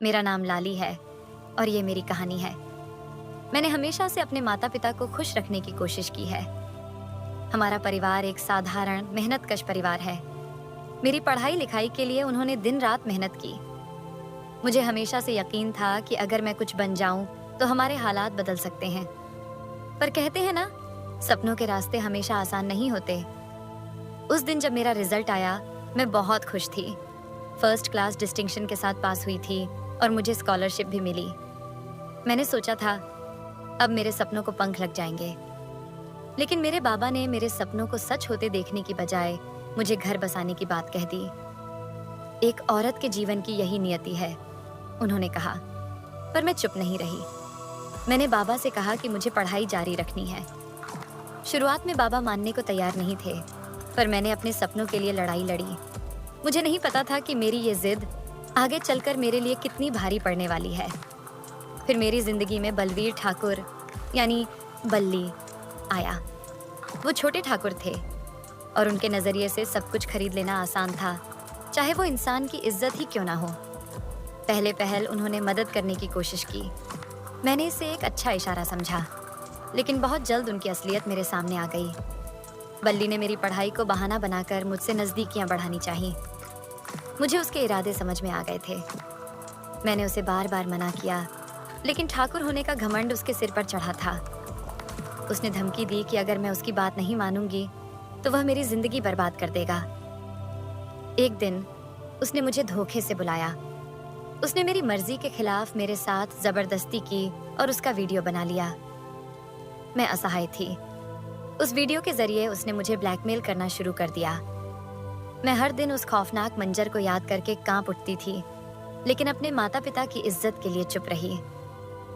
मेरा नाम लाली है और ये मेरी कहानी है। मैंने हमेशा से अपने माता पिता को खुश रखने की कोशिश की है। हमारा परिवार एक साधारण मेहनतकश परिवार है। मेरी पढ़ाई लिखाई के लिए उन्होंने दिन रात मेहनत की। मुझे हमेशा से यकीन था कि अगर मैं कुछ बन जाऊं तो हमारे हालात बदल सकते हैं। पर कहते हैं ना, सपनों के रास्ते हमेशा आसान नहीं होते। उस दिन जब मेरा रिजल्ट आया, मैं बहुत खुश थी। फर्स्ट क्लास डिस्टिंक्शन के साथ पास हुई थी और मुझे स्कॉलरशिप भी मिली। मैंने सोचा था अब मेरे सपनों को पंख लग जाएंगे। लेकिन मेरे बाबा ने मेरे सपनों को सच होते देखने की बजाय मुझे घर बसाने की बात कह दी। एक औरत के जीवन की यही नियति है, उन्होंने कहा। पर मैं चुप नहीं रही। मैंने बाबा से कहा कि मुझे पढ़ाई जारी रखनी है। शुरुआत में बाबा मानने को तैयार नहीं थे, पर मैंने अपने सपनों के लिए लड़ाई लड़ी। मुझे नहीं पता था कि मेरी ये जिद आगे चलकर मेरे लिए कितनी भारी पड़ने वाली है। फिर मेरी जिंदगी में बलवीर ठाकुर यानी बल्ली आया। वो छोटे ठाकुर थे और उनके नजरिए से सब कुछ खरीद लेना आसान था, चाहे वो इंसान की इज्जत ही क्यों ना हो। पहले पहल उन्होंने मदद करने की कोशिश की। मैंने इसे एक अच्छा इशारा समझा, लेकिन बहुत जल्द उनकी असलियत मेरे सामने आ गई। बल्ली ने मेरी पढ़ाई को बहाना बनाकर मुझसे नजदीकियां बढ़ानी चाहिए। मुझे उसके इरादे समझ में आ गए थे। मैंने उसे बार बार मना किया, लेकिन ठाकुर होने का घमंड उसके सिर पर चढ़ा था। उसने धमकी दी कि अगर मैं उसकी बात नहीं मानूंगी तो वह मेरी जिंदगी बर्बाद कर देगा। एक दिन उसने मुझे धोखे से बुलाया। उसने मेरी मर्जी के खिलाफ मेरे साथ जबरदस्ती की और उसका वीडियो बना लिया। मैं असहाय थी। उस वीडियो के जरिए उसने मुझे ब्लैकमेल करना शुरू कर दिया। मैं हर दिन उस खौफनाक मंजर को याद करके कांप उठती थी, लेकिन अपने माता पिता की इज्जत के लिए चुप रही।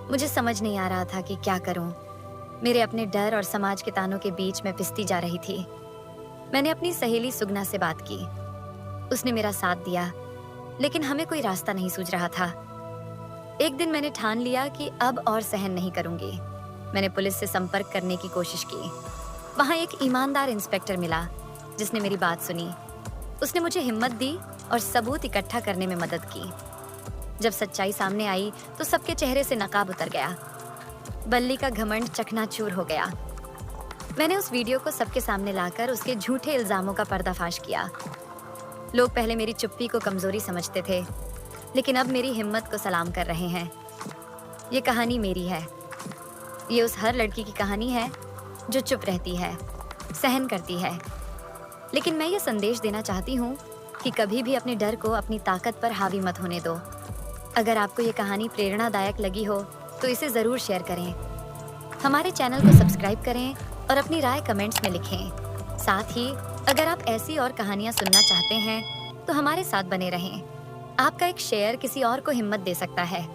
मुझे समझ नहीं आ रहा था कि क्या करूं। मेरे अपने डर और समाज के तानों के बीच में पिसती जा रही थी। मैंने अपनी सहेली सुगना से बात की। उसने मेरा साथ दिया, लेकिन हमें कोई रास्ता नहीं सूझ रहा था। एक दिन मैंने ठान लिया कि अब और सहन नहीं करूंगी। मैंने पुलिस से संपर्क करने की कोशिश की। वहां एक ईमानदार इंस्पेक्टर मिला जिसने मेरी बात सुनी। उसने मुझे हिम्मत दी और सबूत इकट्ठा करने में मदद की। जब सच्चाई सामने आई तो सबके चेहरे से नकाब उतर गया। बल्ली का घमंड चकनाचूर हो गया। मैंने उस वीडियो को सबके सामने लाकर उसके झूठे इल्जामों का पर्दाफाश किया। लोग पहले मेरी चुप्पी को कमजोरी समझते थे, लेकिन अब मेरी हिम्मत को सलाम कर रहे हैं। ये कहानी मेरी है। ये उस हर लड़की की कहानी है जो चुप रहती है, सहन करती है। लेकिन मैं ये संदेश देना चाहती हूँ कि कभी भी अपने डर को अपनी ताकत पर हावी मत होने दो। अगर आपको ये कहानी प्रेरणादायक लगी हो तो इसे ज़रूर शेयर करें। हमारे चैनल को सब्सक्राइब करें और अपनी राय कमेंट्स में लिखें। साथ ही अगर आप ऐसी और कहानियाँ सुनना चाहते हैं तो हमारे साथ बने रहें। आपका एक शेयर किसी और को हिम्मत दे सकता है।